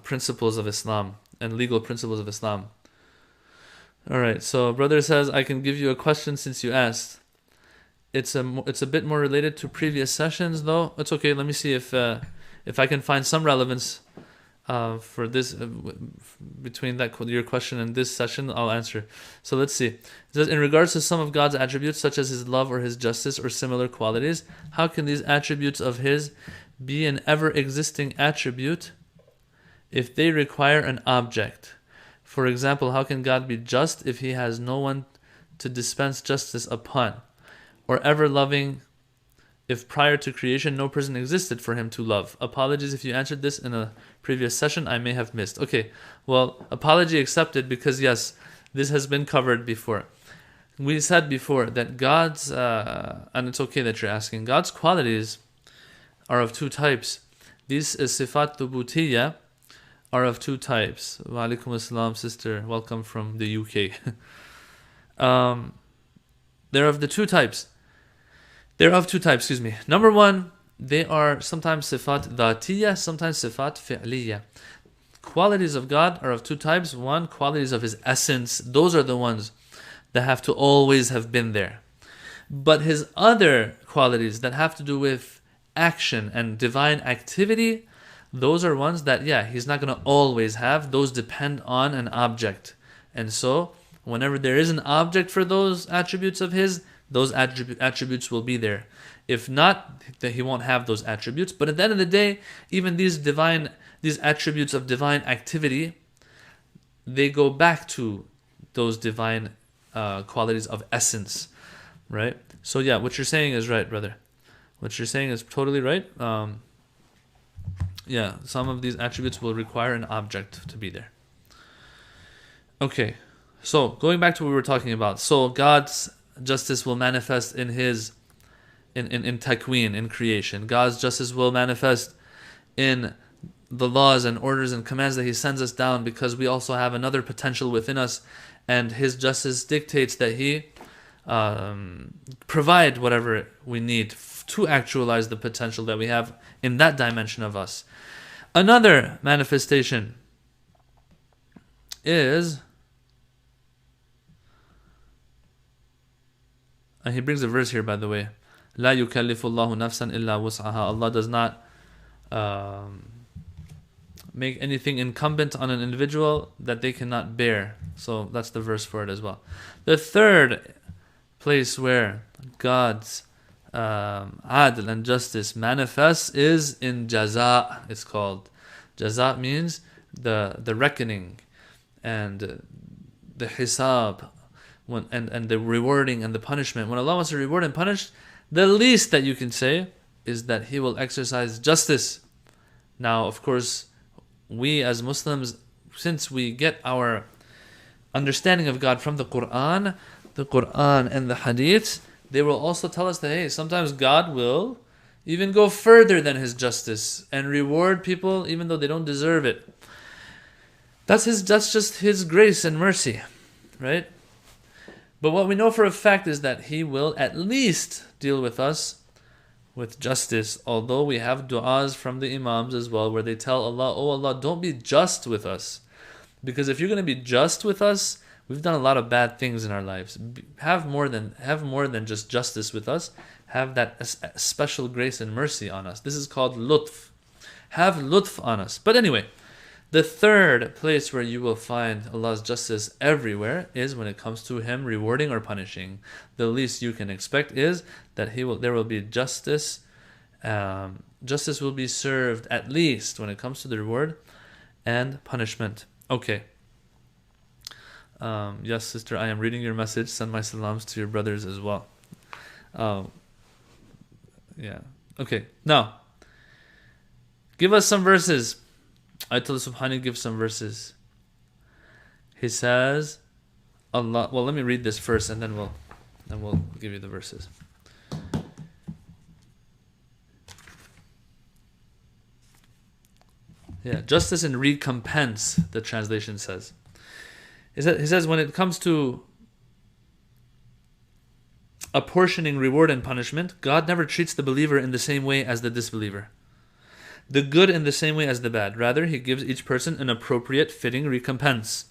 [SPEAKER 1] principles of Islam and legal principles of Islam. Alright, so brother says, I can give you a question since you asked. It's a bit more related to previous sessions though. It's okay, let me see if I can find some relevance for this between your question and this session. I'll answer. So let's see. It says, in regards to some of God's attributes such as His love or His justice or similar qualities, how can these attributes of His be an ever-existing attribute if they require an object? For example, how can God be just if He has no one to dispense justice upon, or ever-loving if prior to creation no person existed for Him to love? Apologies if you answered this in a previous session, I may have missed. Okay, well, apology accepted, because yes, this has been covered before. We said before that God's, and it's okay that you're asking, God's qualities are of two types. These sifat thubutiyya are of two types. Wa alaikum assalam, sister, welcome from the UK. They're of two types. Number one, they are sometimes sifat dhatiyya, sometimes sifat fi'liyya. Qualities of God are of two types. One, qualities of His essence. Those are the ones that have to always have been there. But His other qualities that have to do with action and divine activity, those are ones that, He's not going to always have. Those depend on an object. And so, whenever there is an object for those attributes of His, those attributes will be there. If not, then He won't have those attributes. But at the end of the day, even these attributes of divine activity, they go back to those divine qualities of essence, right? So what you're saying is right, brother. What you're saying is totally right. Yeah, some of these attributes will require an object to be there. Okay, so going back to what we were talking about. So God's justice will manifest in his in takween, in creation. God's justice will manifest in the laws and orders and commands that he sends us down, because we also have another potential within us, and his justice dictates that he provide whatever we need to actualize the potential that we have in that dimension of us. Another manifestation is, and he brings a verse here, by the way, لا يكلف الله نفسا إلا وسعها. Allah does not make anything incumbent on an individual that they cannot bear. So that's the verse for it as well. The third place where God's adl and justice manifests is in jaza. It's called jaza, means the reckoning and the hisab, and the rewarding and the punishment. When Allah wants to reward and punish, the least that you can say is that he will exercise justice. Now, of course, we as Muslims, since we get our understanding of God from the Quran and the Hadith, they will also tell us that, hey, sometimes God will even go further than his justice and reward people even though they don't deserve it. That's just his grace and mercy, right? But what we know for a fact is that he will at least deal with us with justice, although we have du'as from the Imams as well, where they tell Allah, oh Allah, don't be just with us. Because if you're going to be just with us, we've done a lot of bad things in our lives. Have more than just justice with us. Have that special grace and mercy on us. This is called lutf. Have lutf on us. But anyway, the third place where you will find Allah's justice everywhere is when it comes to him rewarding or punishing. The least you can expect is that there will be justice. Justice will be served at least when it comes to the reward and punishment. Okay. Yes, sister, I am reading your message. Send my salams to your brothers as well. Yeah. Okay. Now, give us some verses. Ayatollah Subhani gives some verses. He says, Allah. Well, let me read this first, and then we'll give you the verses. Yeah, justice and recompense, the translation says. He says when it comes to apportioning reward and punishment, God never treats the believer in the same way as the disbeliever, the good in the same way as the bad. Rather, he gives each person an appropriate, fitting recompense.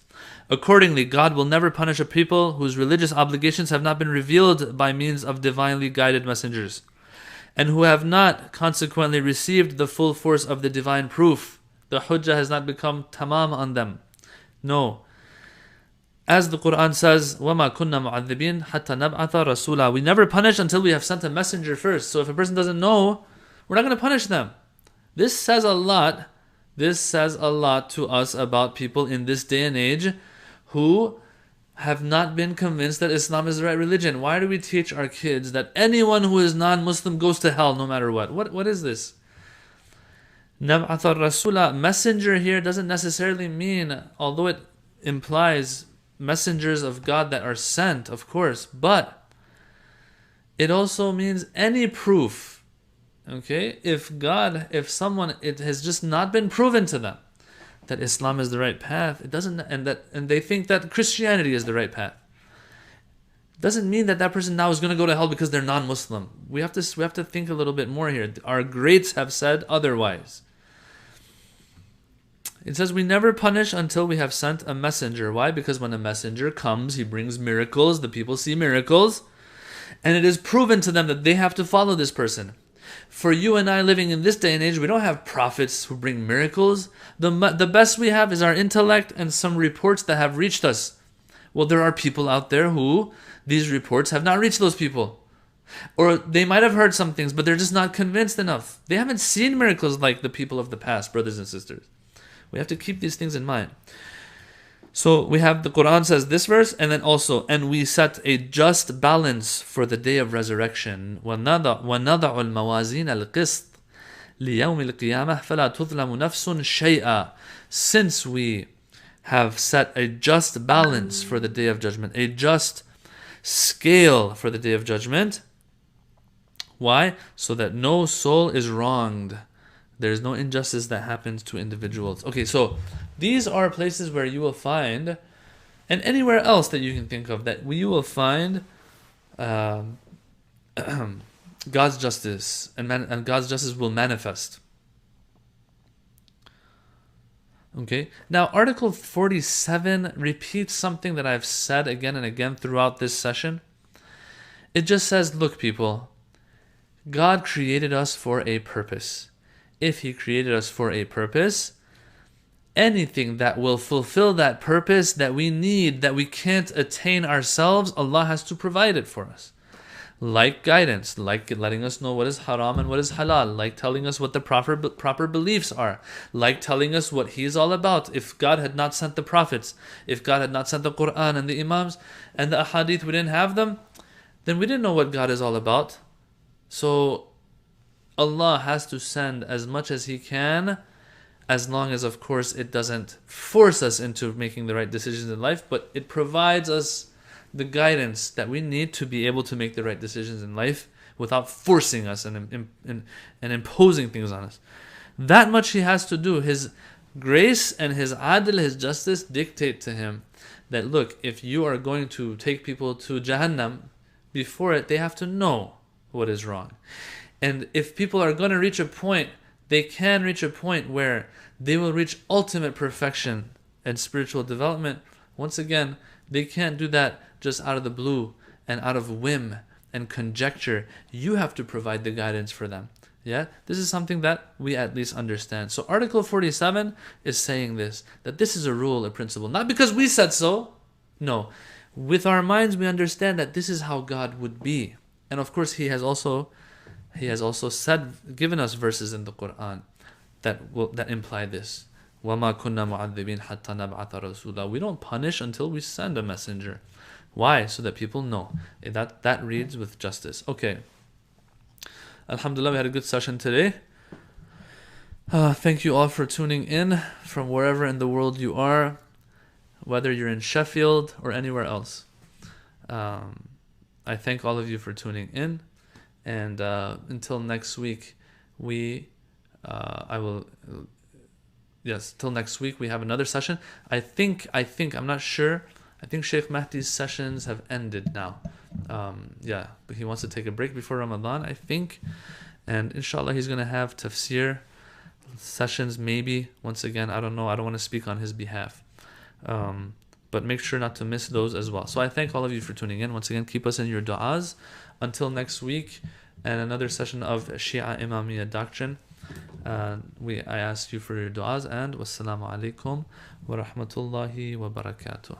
[SPEAKER 1] Accordingly, God will never punish a people whose religious obligations have not been revealed by means of divinely guided messengers, and who have not consequently received the full force of the divine proof. The hujjah has not become tamam on them. No. As the Quran says, وَمَا كُنَّا مُعَذِّبِينَ حَتَّى نَبْعَثَ رَسُولًا. We never punish until we have sent a messenger first. So if a person doesn't know, we're not going to punish them. This says a lot. This says a lot to us about people in this day and age who have not been convinced that Islam is the right religion. Why do we teach our kids that anyone who is non-Muslim goes to hell no matter what? What is this? نَبْعَثَ الرَّسُولَ. Messenger here doesn't necessarily mean, although it implies messengers of God that are sent, of course, but it also means any proof. Okay, if someone, it has just not been proven to them that Islam is the right path, it doesn't, and they think that Christianity is the right path, doesn't mean that person now is going to go to hell because they're non-Muslim. We have to think a little bit more here. Our greats have said otherwise. It says we never punish until we have sent a messenger. Why? Because when a messenger comes, he brings miracles. The people see miracles, and it is proven to them that they have to follow this person. For you and I living in this day and age, we don't have prophets who bring miracles. The best we have is our intellect and some reports that have reached us. Well, there are people out there who these reports have not reached those people. Or they might have heard some things, but they're just not convinced enough. They haven't seen miracles like the people of the past, brothers and sisters. We have to keep these things in mind. So we have the Quran says this verse, and then also, and we set a just balance for the day of resurrection. وَنَضَعُ الْمَوَازِينَ الْقِسْطِ لِيَوْمِ الْقِيَامَةِ فَلَا تُظْلَمُ نَفْسٌ شَيْئًا. Since we have set a just balance for the day of judgment, a just scale for the day of judgment. Why? So that no soul is wronged. There's no injustice that happens to individuals. Okay, so these are places where you will find, and anywhere else that you can think of, that you will find God's justice, and God's justice will manifest. Okay, now Article 47 repeats something that I've said again and again throughout this session. It just says, look people, God created us for a purpose. If He created us for a purpose, anything that will fulfill that purpose that we need, that we can't attain ourselves, Allah has to provide it for us. Like guidance, like letting us know what is haram and what is halal, like telling us what the proper beliefs are, like telling us what He is all about. If God had not sent the prophets, if God had not sent the Quran and the Imams and the Ahadith, we didn't have them, then we didn't know what God is all about. So Allah has to send as much as He can, as long as, of course, it doesn't force us into making the right decisions in life, but it provides us the guidance that we need to be able to make the right decisions in life without forcing us and imposing things on us. That much He has to do. His grace and His adl, His justice, dictate to Him that, look, if you are going to take people to Jahannam, before it, they have to know what is wrong. And if people are going to reach a point, they can reach a point where they will reach ultimate perfection and spiritual development. Once again, they can't do that just out of the blue and out of whim and conjecture. You have to provide the guidance for them. Yeah, this is something that we at least understand. So Article 47 is saying this, that this is a rule, a principle, not because we said so. No, with our minds we understand that this is how God would be. And of course He has also said, given us verses in the Quran that imply this. وَمَا كُنَّا مُعَذِّبِينَ حَتَّى نَبْعَثَ رَسُولًا. We don't punish until we send a messenger. Why? So that people know. That reads with justice. Okay. Alhamdulillah, we had a good session today. Thank you all for tuning in from wherever in the world you are, whether you're in Sheffield or anywhere else. I thank all of you for tuning in. And until next week, till next week we have another session. I'm not sure. I think Shaykh Mahdi's sessions have ended now. But he wants to take a break before Ramadan, I think. And inshallah, he's going to have tafsir sessions maybe. Once again, I don't know. I don't want to speak on his behalf. But make sure not to miss those as well. So I thank all of you for tuning in. Once again, keep us in your du'as. Until next week and another session of Shia Imamiyya doctrine. I ask you for your du'as, and wassalamu alaikum wa rahmatullahi wa barakatuh.